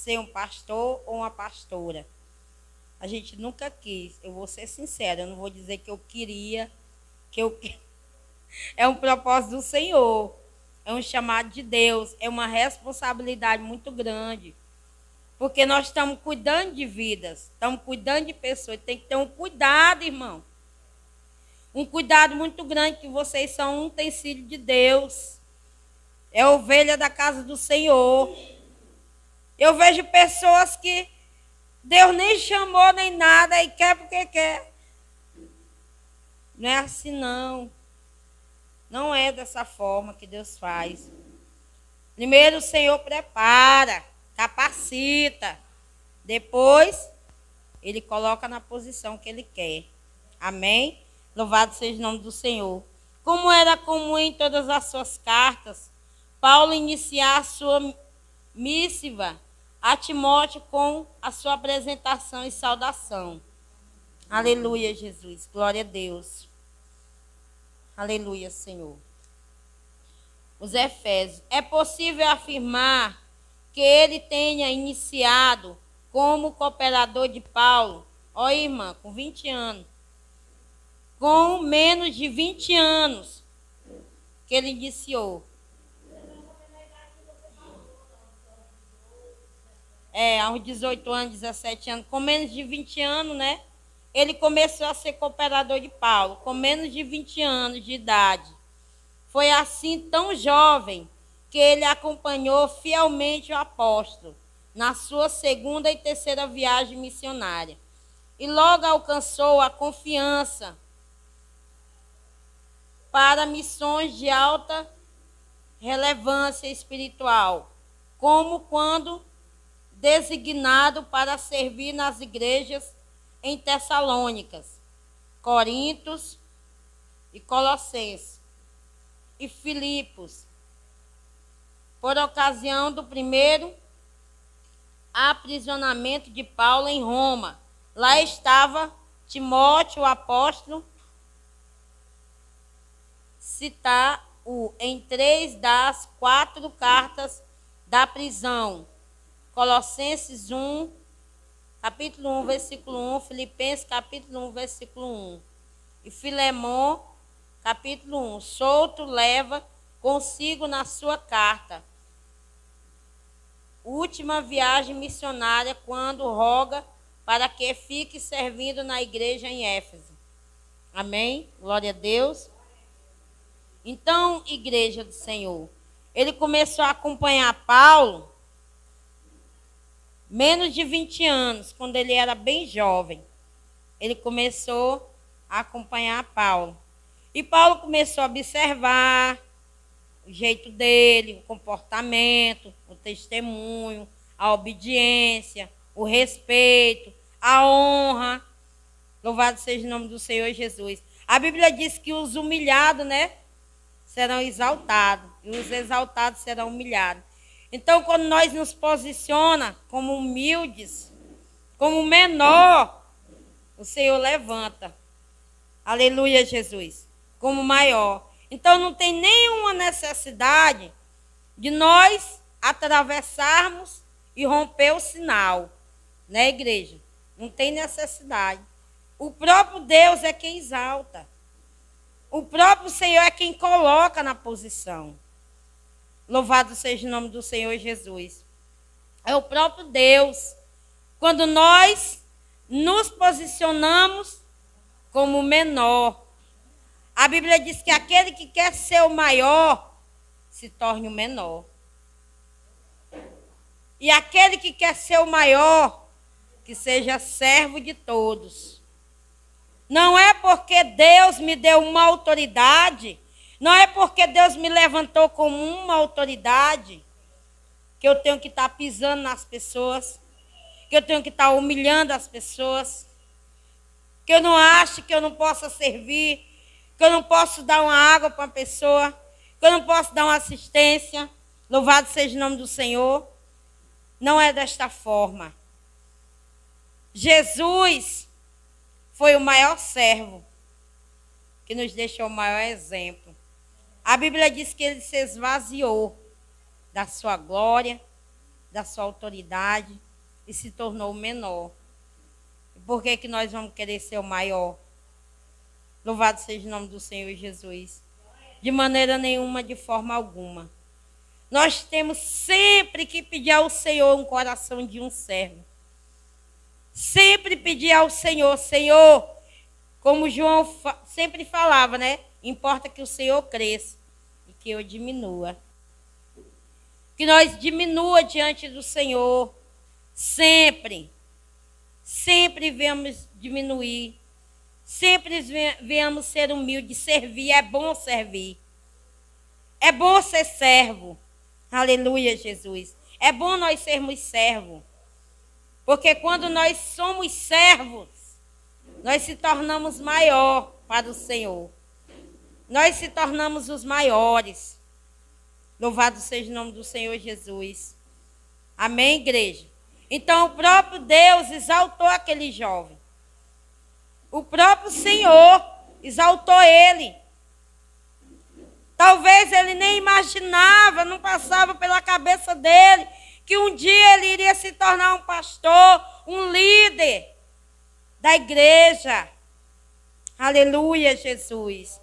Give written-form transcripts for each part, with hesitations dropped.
ser um pastor ou uma pastora. A gente nunca quis. Eu vou ser sincera, eu não vou dizer que eu queria, é um propósito do Senhor, é um chamado de Deus, é uma responsabilidade muito grande. Porque nós estamos cuidando de vidas, estamos cuidando de pessoas. Tem que ter um cuidado, irmão. Um cuidado muito grande, que vocês são um utensílio de Deus. É ovelha da casa do Senhor. Eu vejo pessoas que Deus nem chamou nem nada e quer porque quer. Não é assim, não. Não é dessa forma que Deus faz. Primeiro o Senhor prepara, capacita. Depois, Ele coloca na posição que Ele quer. Amém? Louvado seja o nome do Senhor. Como era comum em todas as suas cartas, Paulo iniciar a sua missiva a Timóteo com a sua apresentação e saudação. Aleluia, Jesus. Glória a Deus. Aleluia, Senhor. Os Efésios. É possível afirmar que ele tenha iniciado como cooperador de Paulo. Ó, irmã, com 20 anos. Com menos de 20 anos que ele iniciou. Aos 18 anos, 17 anos, com menos de 20 anos, né? Ele começou a ser cooperador de Paulo, com menos de 20 anos de idade. Foi assim, tão jovem, que ele acompanhou fielmente o apóstolo na sua segunda e terceira viagem missionária. E logo alcançou a confiança para missões de alta relevância espiritual, como quando designado para servir nas igrejas em Tessalônicas, Corintos e Colossenses e Filipos, por ocasião do primeiro aprisionamento de Paulo em Roma. Lá estava Timóteo, o apóstolo, citar-o em 3 das 4 cartas da prisão. Colossenses 1, capítulo 1, versículo 1, Filipenses, capítulo 1, versículo 1. E Filemon, capítulo 1, solto leva consigo na sua carta. Última viagem missionária, quando roga para que fique servindo na igreja em Éfeso. Amém? Glória a Deus. Então, igreja do Senhor, ele começou a acompanhar Paulo menos de 20 anos, quando ele era bem jovem. Ele começou a acompanhar Paulo. E Paulo começou a observar o jeito dele, o comportamento, o testemunho, a obediência, o respeito, a honra. Louvado seja o nome do Senhor Jesus. A Bíblia diz que os humilhados, né, serão exaltados, e os exaltados serão humilhados. Então, quando nós nos posiciona como humildes, como menor, o Senhor levanta. Aleluia, Jesus. Como maior. Então, não tem nenhuma necessidade de nós atravessarmos e romper o sinal, né, igreja? Não tem necessidade. O próprio Deus é quem exalta. O próprio Senhor é quem coloca na posição. Louvado seja o nome do Senhor Jesus. É o próprio Deus. Quando nós nos posicionamos como menor. A Bíblia diz que aquele que quer ser o maior, se torne o menor. E aquele que quer ser o maior, que seja servo de todos. Não é porque Deus me deu uma autoridade, não é porque Deus me levantou como uma autoridade, que eu tenho que estar pisando nas pessoas, que eu tenho que estar humilhando as pessoas, que eu não acho que eu não possa servir, que eu não posso dar uma água para uma pessoa, que eu não posso dar uma assistência. Louvado seja o nome do Senhor. Não é desta forma. Jesus foi o maior servo, que nos deixou o maior exemplo. A Bíblia diz que ele se esvaziou da sua glória, da sua autoridade e se tornou o menor. E por que que nós vamos querer ser o maior? Louvado seja o nome do Senhor Jesus. De maneira nenhuma, de forma alguma. Nós temos sempre que pedir ao Senhor um coração de um servo. Sempre pedir ao Senhor, Senhor, como João sempre falava, né? Importa que o Senhor cresça e que eu diminua. Que nós diminua diante do Senhor. Sempre. Sempre venhamos diminuir. Sempre venhamos ser humildes, servir. É bom servir. É bom ser servo. Aleluia, Jesus. É bom nós sermos servos. Porque quando nós somos servos, nós se tornamos maior para o Senhor. Nós se tornamos os maiores. Louvado seja o nome do Senhor Jesus. Amém, igreja? Então, o próprio Deus exaltou aquele jovem. O próprio Senhor exaltou ele. Talvez ele nem imaginava, não passava pela cabeça dele, que um dia ele iria se tornar um pastor, um líder da igreja. Aleluia, Jesus.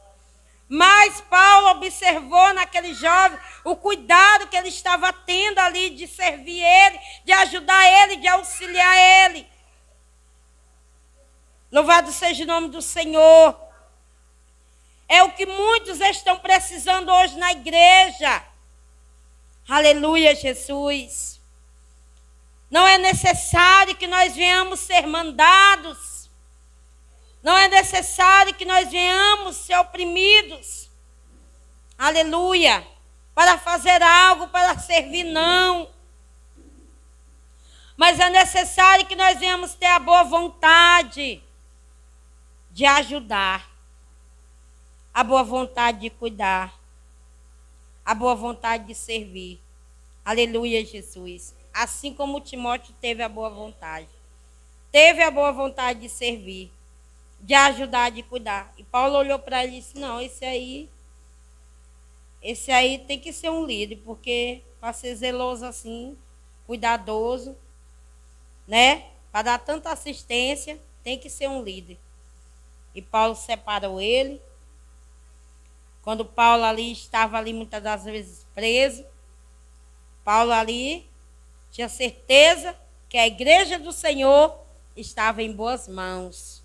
Mas Paulo observou naquele jovem o cuidado que ele estava tendo ali de servir ele, de ajudar ele, de auxiliar ele. Louvado seja o nome do Senhor. É o que muitos estão precisando hoje na igreja. Aleluia, Jesus. Não é necessário que nós venhamos ser mandados. Não é necessário que nós venhamos ser oprimidos. Aleluia. Para fazer algo, para servir, não. Mas é necessário que nós venhamos ter a boa vontade de ajudar. A boa vontade de cuidar. A boa vontade de servir. Aleluia, Jesus. Assim como Timóteo teve a boa vontade. Teve a boa vontade de servir. De ajudar, de cuidar. E Paulo olhou para ele e disse, não, esse aí tem que ser um líder, porque para ser zeloso assim, cuidadoso, né? Para dar tanta assistência, tem que ser um líder. E Paulo separou ele. Quando Paulo ali estava ali muitas das vezes preso, Paulo ali tinha certeza que a igreja do Senhor estava em boas mãos.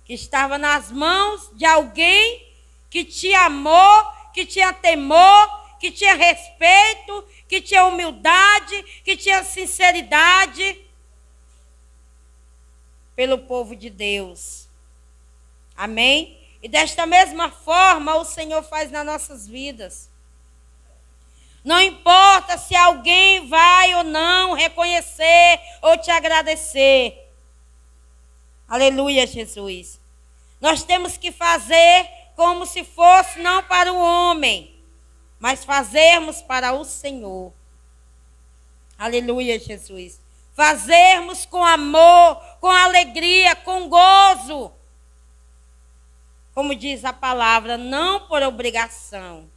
Que estava nas mãos de alguém que tinha amor, que tinha temor, que tinha respeito, que tinha humildade, que tinha sinceridade pelo povo de Deus. Amém? E desta mesma forma o Senhor faz nas nossas vidas. Não importa se alguém vai ou não reconhecer ou te agradecer. Aleluia, Jesus. Nós temos que fazer como se fosse não para o homem, mas fazermos para o Senhor. Aleluia, Jesus. Fazermos com amor, com alegria, com gozo. Como diz a palavra, não por obrigação.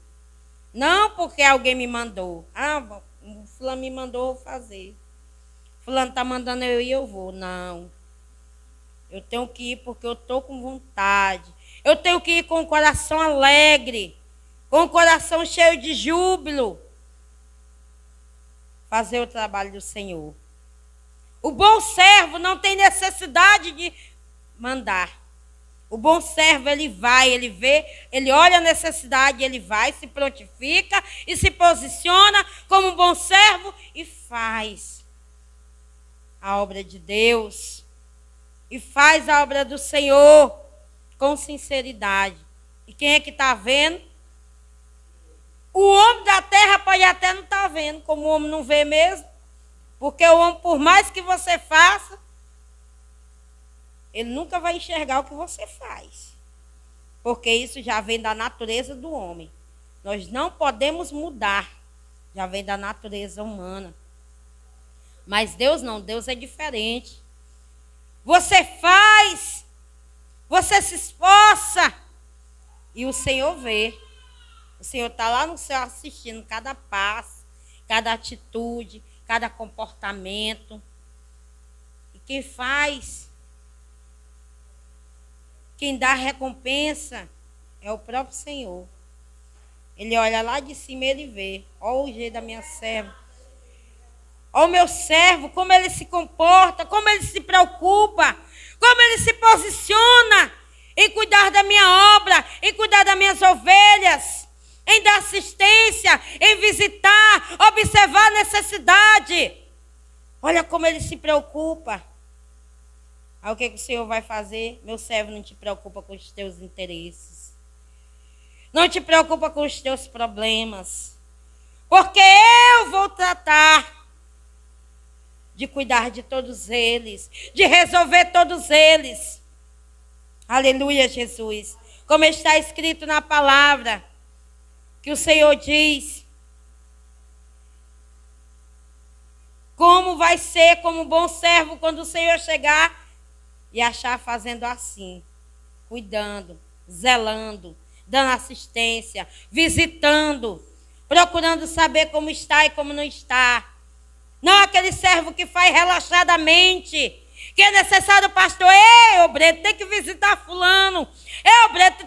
Não porque alguém me mandou. Ah, o fulano me mandou fazer. Fulano está mandando eu ir, eu vou. Não. Eu tenho que ir porque eu estou com vontade. Eu tenho que ir com o coração alegre. Com o coração cheio de júbilo. Fazer o trabalho do Senhor. O bom servo não tem necessidade de mandar. O bom servo, ele vai, ele vê, ele olha a necessidade, ele vai, se prontifica e se posiciona como um bom servo e faz a obra de Deus. E faz a obra do Senhor com sinceridade. E quem é que está vendo? O homem da terra pode até não estar vendo, como o homem não vê mesmo. Porque o homem, por mais que você faça, ele nunca vai enxergar o que você faz. Porque isso já vem da natureza do homem. Nós não podemos mudar. Já vem da natureza humana. Mas Deus não, Deus é diferente. Você faz, você se esforça e o Senhor vê. O Senhor está lá no céu assistindo cada passo, cada atitude, cada comportamento. E quem faz, quem dá a recompensa é o próprio Senhor. Ele olha lá de cima e ele vê. Olha o jeito da minha serva. Olha o meu servo, como ele se comporta, como ele se preocupa, como ele se posiciona em cuidar da minha obra, em cuidar das minhas ovelhas, em dar assistência, em visitar, observar a necessidade. Olha como ele se preocupa. Aí o que o Senhor vai fazer? Meu servo, não te preocupa com os teus interesses. Não te preocupa com os teus problemas. Porque eu vou tratar de cuidar de todos eles, de resolver todos eles. Aleluia, Jesus. Como está escrito na palavra, que o Senhor diz, como vai ser como bom servo quando o Senhor chegar e achar fazendo assim, cuidando, zelando, dando assistência, visitando, procurando saber como está e como não está. Não aquele servo que faz relaxadamente, que é necessário, pastor, ei, obreiro, tem que visitar fulano, ei, obreiro, tem